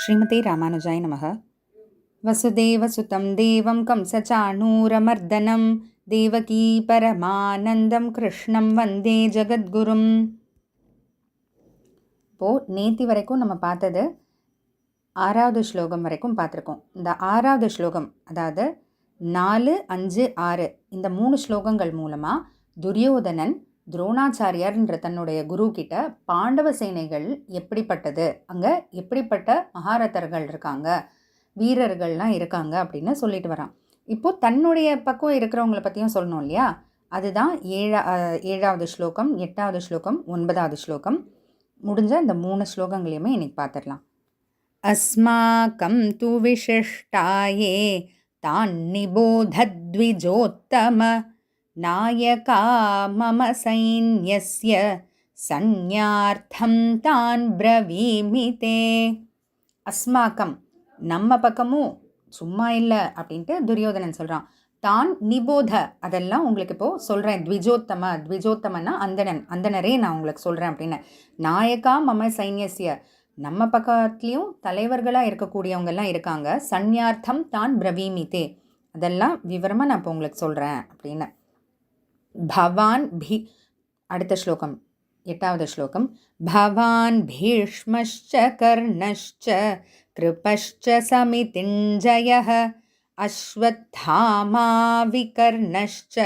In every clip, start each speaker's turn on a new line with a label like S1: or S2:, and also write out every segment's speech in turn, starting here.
S1: ஸ்ரீமதே ராமானுஜாய நமः. வசுதேவசுதம் தேவம் கம்சசாணூரமர்தனம் தேவகீ பரமானந்தம் கிருஷ்ணம் வந்தே ஜகத்குரும். இப்போது நேத்தி வரைக்கும் நம்ம பார்த்தது 6வது ஸ்லோகம் வரைக்கும் பார்த்துருக்கோம். இந்த 6வது ஸ்லோகம், அதாவது 4, 5, 6 இந்த 3 ஸ்லோகங்கள் மூலமாக துரியோதனன் துரோணாச்சாரியார்ன்ற தன்னுடைய குரு கிட்ட பாண்டவ சேனைகள் எப்படிப்பட்டது, அங்கே எப்படிப்பட்ட மகாரதர்கள் இருக்காங்க, வீரர்கள்லாம் இருக்காங்க அப்படின்னு சொல்லிட்டு வரான். இப்போது தன்னுடைய பக்கம் இருக்கிறவங்கள பற்றியும் சொல்லணும் இல்லையா? அதுதான் 7வது ஸ்லோகம், 8வது ஸ்லோகம், 9வது ஸ்லோகம். முடிஞ்ச இந்த 3 ஸ்லோகங்களையுமே இன்னைக்கு பார்த்துடலாம். அஸ்மாகம் து விசிஷ்டாயே தான் நிபோதத்விஜோத்தம நாயகா மம சைன்யஸ்ய சந்யார்த்தம் தான் பிரவீமிதே. அஸ்மாக்கம் நம்ம பக்கமும் சும்மா இல்லை அப்படின்ட்டு துரியோதனன் சொல்கிறான். தான் நிபோத அதெல்லாம் உங்களுக்கு இப்போது சொல்கிறேன். த்விஜோத்தமன்னா அந்தனரே நான் உங்களுக்கு சொல்கிறேன் அப்படின்னு. நாயகா மம சைன்யஸ்ய நம்ம பக்கத்துலேயும் தலைவர்களாக இருக்கக்கூடியவங்கெல்லாம் இருக்காங்க. சந்யார்த்தம் தான் பிரவீமிதே அதெல்லாம் விவரமாக நான் இப்போ உங்களுக்கு சொல்கிறேன் அப்படின்னு. பவான் அடுத்த ஸ்லோகம் 8வது ஸ்லோகம். பவான் பீஷ்மश्च கர்ணश्च கிருபश्च சமிதிஞ்சயः அஸ்வத்தாமா விகர்ணश्च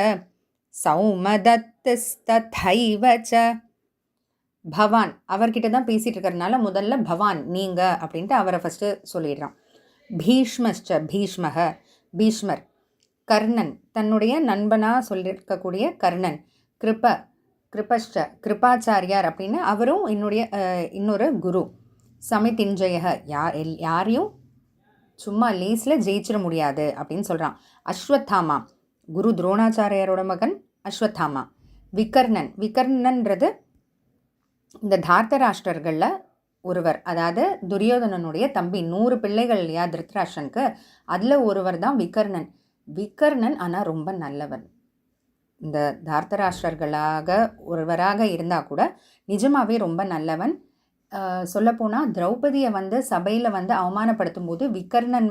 S1: சௌமதத்தஸ்ததைவ ச. பவான் அவர்கிட்ட தான் பேசிகிட்டு இருக்கிறதுனால முதல்ல பவான் நீங்கள் அப்படின்ட்டு அவரை ஃபஸ்ட்டு சொல்லிடுறான். பீஷ்மश्च பீஷ்மர், கர்ணன் தன்னுடைய நண்பனாக சொல்லியிருக்கக்கூடிய கர்ணன், கிருபஷ்ட கிருபாச்சாரியார் அப்படின்னு அவரும் இன்னொரு குரு, சமிதிஞ்சய யாரையும் சும்மா லேஸில் ஜெயிச்சிட முடியாது அப்படின்னு சொல்கிறான். அஸ்வத்தாமா குரு துரோணாச்சாரியாரோட மகன் அஸ்வத்தாமா. விகர்ணன்றது இந்த தார்த்தராஷ்டிரர்களில் ஒருவர், அதாவது துரியோதனனுடைய தம்பி. 100 பிள்ளைகள் இல்லையா திருத்தராஷ்டிரனுக்கு, அதில் ஒருவர் தான் விகர்ணன். ஆனால் ரொம்ப நல்லவன். இந்த தார்த்தராஷ்டிரர்களாக ஒருவராக இருந்தால் கூட நிஜமாகவே ரொம்ப நல்லவன். சொல்லப்போனால் திரௌபதியை சபையில் அவமானப்படுத்தும் போது விகர்ணன்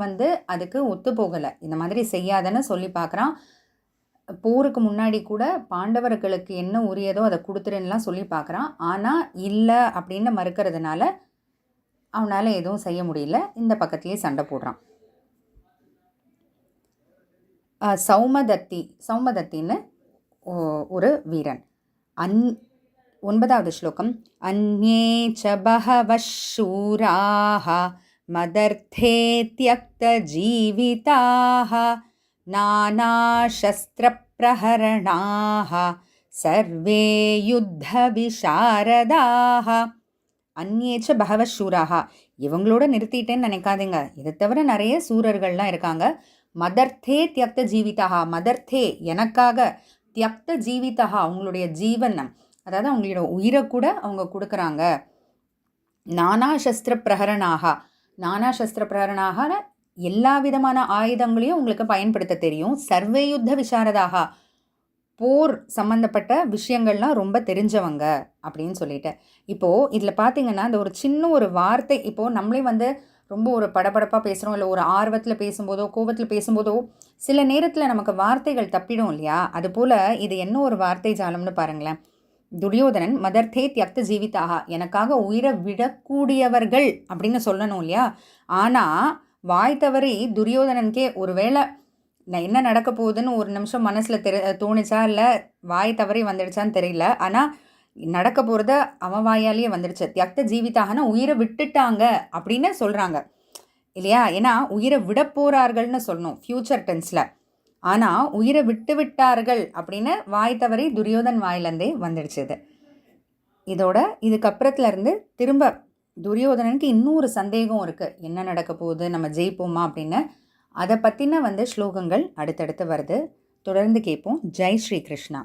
S1: அதுக்கு ஒத்து போகலை. இந்த மாதிரி செய்யாதன்னு சொல்லி பார்க்குறான். போருக்கு முன்னாடி கூட பாண்டவர்களுக்கு என்ன உரியதோ அதை கொடுத்துருன்னெலாம் சொல்லி பார்க்குறான். ஆனால் இல்லை அப்படின்னு மறுக்கிறதுனால அவனால் எதுவும் செய்ய முடியல. இந்த பக்கத்துலேயே சண்டை போடுறான். சௌமதத்தின்னு ஒரு வீரன். 9வது ஸ்லோகம். அந்யே ச பஹவः சூராः மதர்த்தே த்யக்த ஜீவிதாः நானாசஸ்திரப்பிரஹரணாः சர்வே யுத்த விசாரதாः. அந்யே ச பஹவः சூராः இவங்களோட நிறுத்திட்டேன்னு நினைக்காதீங்க. இதை தவிர நிறைய சூரர்கள்லாம் இருக்காங்க. மதர்த்தே தியக்த ஜீவிதா, மதர்த்தே எனக்காக, தியக்த ஜீவிதா அவங்களுடைய ஜீவன், அதாவது அவங்களோட உயிரை கூட அவங்க கொடுக்குறாங்க. நானாசஸ்திர பிரகரணாக எல்லா விதமான ஆயுதங்களையும் உங்களுக்கு பயன்படுத்த தெரியும். சர்வே யுத்த விசாரதாக போர் சம்மந்தப்பட்ட விஷயங்கள்லாம் ரொம்ப தெரிஞ்சவங்க அப்படின்னு சொல்லிட்டு. இப்போது இதில் பார்த்தீங்கன்னா இந்த ஒரு சின்ன ஒரு வார்த்தை, இப்போது நம்மளே ரொம்ப ஒரு படபடப்பாக பேசுகிறோம், இல்லை ஒரு ஆர்வத்தில் பேசும்போதோ கோபத்தில் பேசும்போதோ சில நேரத்தில் நமக்கு வார்த்தைகள் தப்பிடும் இல்லையா? அதுபோல் இது என்ன ஒரு வார்த்தை ஜாலம்னு பாருங்களேன். துரியோதனன் மதர்த்தே தியக்த ஜீவிதாக எனக்காக உயிரை விடக்கூடியவர்கள் அப்படின்னு சொல்லணும் இல்லையா? ஆனால் வாய் தவறி துரியோதனனுக்கே ஒருவேளை என்ன நடக்க போகுதுன்னு ஒரு நிமிஷம் மனசில் தோணுச்சா, இல்லை வாய் தவறி வந்துடுச்சான்னு தெரியல. ஆனால் நடக்க போகிறத அவன் வாயாலேயே வந்துடுச்சு. தியக்த ஜீவிதாகனா உயிரை விட்டுட்டாங்க அப்படின்னு சொல்கிறாங்க இல்லையா? ஏன்னா உயிரை விட போகிறார்கள்னு சொல்லணும் ஃப்யூச்சர் டென்ஸில். ஆனால் உயிரை விட்டார்கள் அப்படின்னு வாய் தவறி துரியோதன் வாயிலேருந்தே வந்துடுச்சுது. இதுக்கப்புறத்துலேருந்து திரும்ப துரியோதனனுக்கு இன்னொரு சந்தேகம் இருக்குது. என்ன நடக்க போகுது, நம்ம ஜெயிப்போமா அப்படின்னு. அதை பற்றின ஸ்லோகங்கள் அடுத்தடுத்து வருது. தொடர்ந்து கேட்போம். ஜெய் ஸ்ரீ கிருஷ்ணா.